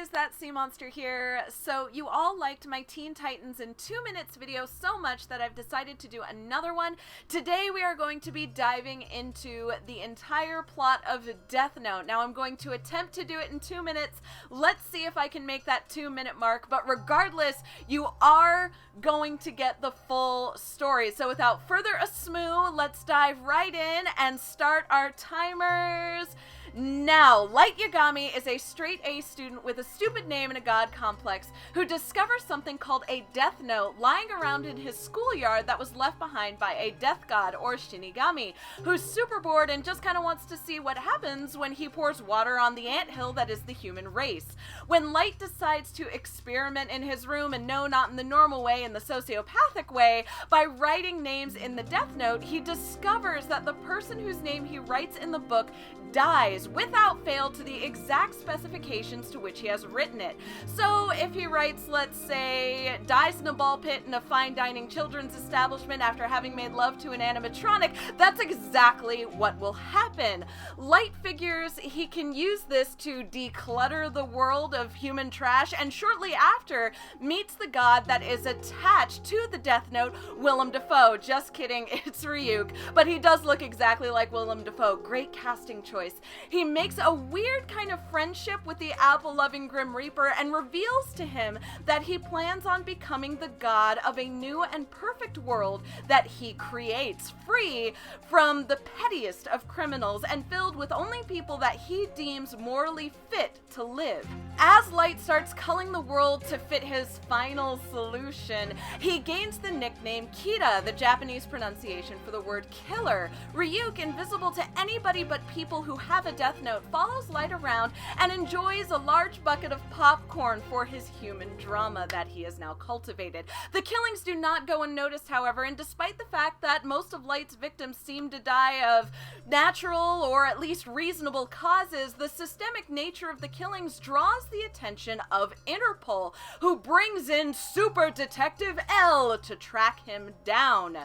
guys, that Sea Monster here. So you all liked my Teen Titans in 2 minutes video so much that I've decided to do another one. Today we are going to be diving into the entire plot of Death Note. Now I'm going to attempt to do it in 2 minutes. Let's see if I can make that 2-minute mark, but regardless, you are going to get the full story. So without further ado, let's dive right in and start our timers. Now, Light Yagami is a straight-A student with a stupid name and a god complex who discovers something called a Death Note lying around in his schoolyard that was left behind by a death god, or Shinigami, who's super bored and just kind of wants to see what happens when he pours water on the anthill that is the human race. When Light decides to experiment in his room, and no, not in the normal way, in the sociopathic way, by writing names in the Death Note, he discovers that the person whose name he writes in the book dies without fail to the exact specifications to which he has written it. So if he writes, let's say, dies in a ball pit in a fine dining children's establishment after having made love to an animatronic, that's exactly what will happen. Light figures he can use this to declutter the world of human trash, and shortly after meets the god that is attached to the Death Note, Willem Dafoe. Just kidding, it's Ryuk, but he does look exactly like Willem Dafoe. Great casting choice. He makes a weird kind of friendship with the apple-loving Grim Reaper and reveals to him that he plans on becoming the god of a new and perfect world that he creates, free from the pettiest of criminals and filled with only people that he deems morally fit to live. As Light starts culling the world to fit his final solution, he gains the nickname Kira, the Japanese pronunciation for the word killer. Ryuk, invisible to anybody but people who have a Death Note, follows Light around and enjoys a large bucket of popcorn for his human drama that he has now cultivated. The killings do not go unnoticed, however, and despite the fact that most of Light's victims seem to die of natural or at least reasonable causes, the systemic nature of the killings draws the attention of Interpol, who brings in Super Detective L to track him down.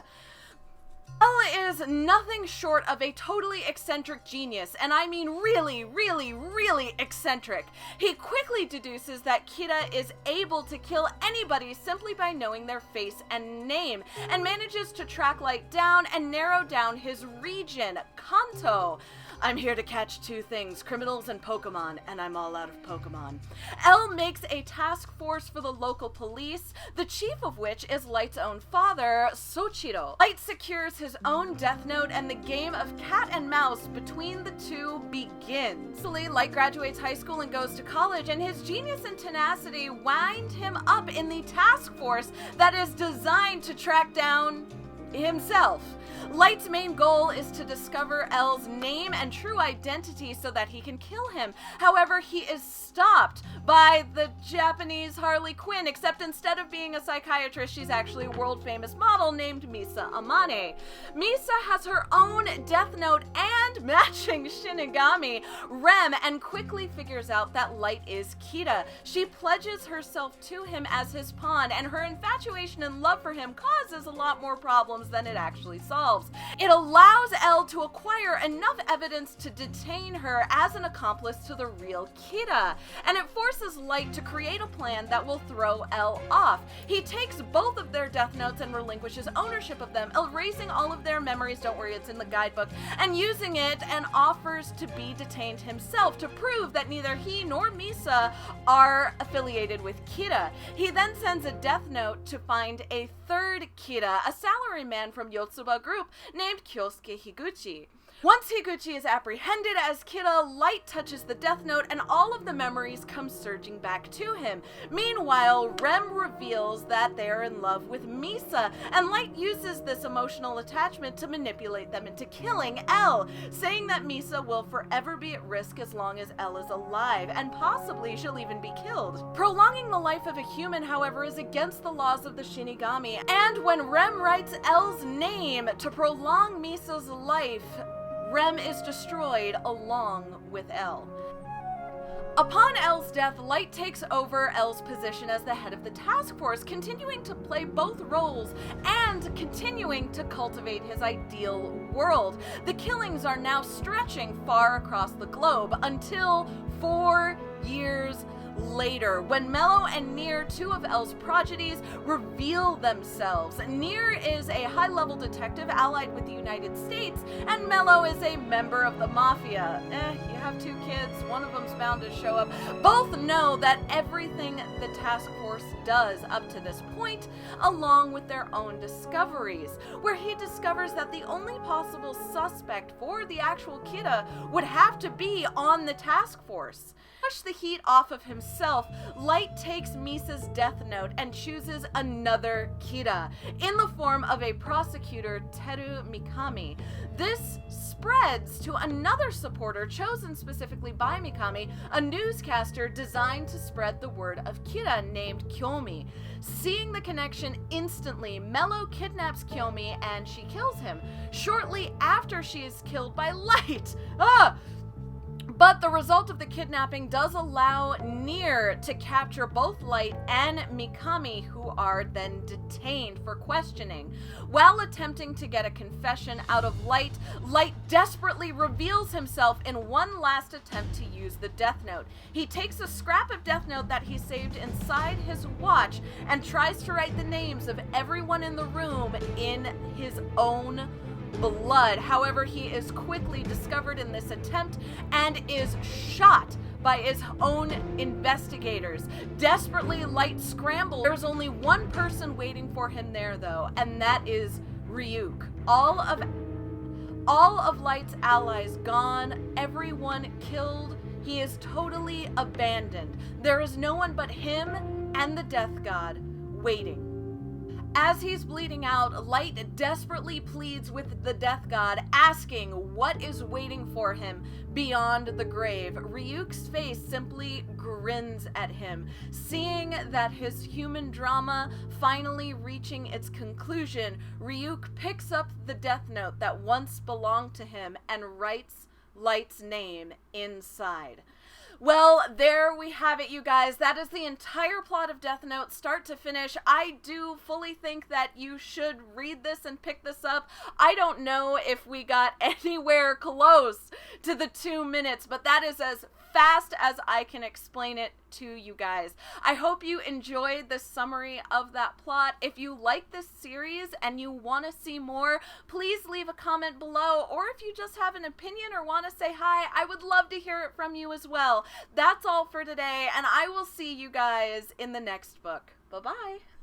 L is nothing short of a totally eccentric genius, and I mean really, really, really eccentric. He quickly deduces that Kira is able to kill anybody simply by knowing their face and name, and manages to track Light down and narrow down his region, Kanto. I'm here to catch two things, criminals and Pokemon, and I'm all out of Pokemon. L makes a task force for the local police, the chief of which is Light's own father, Soichiro. Light secures his own Death Note, and the game of cat and mouse between the two begins. Light graduates high school and goes to college, and his genius and tenacity wind him up in the task force that is designed to track down himself. Light's main goal is to discover L's name and true identity so that he can kill him. However, he is stopped by the Japanese Harley Quinn, except instead of being a psychiatrist, she's actually a world-famous model named Misa Amane. Misa has her own Death Note and matching Shinigami, Rem, and quickly figures out that Light is Kira. She pledges herself to him as his pawn, and her infatuation and love for him causes a lot more problems than it actually solves. It allows L to acquire enough evidence to detain her as an accomplice to the real Kira, and it forces Light to create a plan that will throw L off. He takes both of their Death Notes and relinquishes ownership of them, erasing all of their memories, don't worry, it's in the guidebook, and using it, and offers to be detained himself to prove that neither he nor Misa are affiliated with Kira. He then sends a Death Note to find a third Kira, a salaryman from Yotsuba Group named Kyosuke Higuchi. Once Higuchi is apprehended as Kira, Light touches the Death Note and all of the memories come surging back to him. Meanwhile, Rem reveals that they are in love with Misa, and Light uses this emotional attachment to manipulate them into killing L, saying that Misa will forever be at risk as long as L is alive, and possibly she'll even be killed. Prolonging the life of a human, however, is against the laws of the Shinigami, and when Rem writes L's name to prolong Misa's life, Rem is destroyed along with L. Upon L's death, Light takes over L's position as the head of the task force, continuing to play both roles and continuing to cultivate his ideal world. The killings are now stretching far across the globe until 4 years later, when Mello and Nier, two of L's prodigies, reveal themselves. Nier is a high-level detective allied with the United States, and Mello is a member of the Mafia. You have two kids, one of them's bound to show up. Both know that everything the task force does up to this point, along with their own discoveries, where he discovers that the only possible suspect for the actual Kida would have to be on the task force. To push the heat off of himself, Light takes Misa's death note and chooses another Kida, in the form of a prosecutor, Teru Mikami. This spreads to another supporter chosen specifically by Mikami, a newscaster designed to spread the word of Kida named Kyomi. Seeing the connection instantly, Mello kidnaps Kyomi and she kills him, shortly after she is killed by Light. But the result of the kidnapping does allow Nier to capture both Light and Mikami, who are then detained for questioning. While attempting to get a confession out of Light, Light desperately reveals himself in one last attempt to use the Death Note. He takes a scrap of Death Note that he saved inside his watch and tries to write the names of everyone in the room in his own blood. However, he is quickly discovered in this attempt and is shot by his own investigators. Desperately, Light scrambles. There's only one person waiting for him there, though, and that is Ryuk. All of Light's allies gone, everyone killed. He is totally abandoned. There is no one but him and the Death God waiting. As he's bleeding out, Light desperately pleads with the Death God, asking what is waiting for him beyond the grave. Ryuk's face simply grins at him, seeing that his human drama finally reaching its conclusion. Ryuk picks up the Death Note that once belonged to him and writes Light's name inside. Well, there we have it, you guys. That is the entire plot of Death Note, start to finish. I do fully think that you should read this and pick this up. I don't know if we got anywhere close to the 2 minutes, but that is as fast as I can explain it to you guys. I hope you enjoyed this summary of that plot. If you like this series and you want to see more, please leave a comment below, or if you just have an opinion or want to say hi, I would love to hear it from you as well. That's all for today, and I will see you guys in the next book. Bye-bye.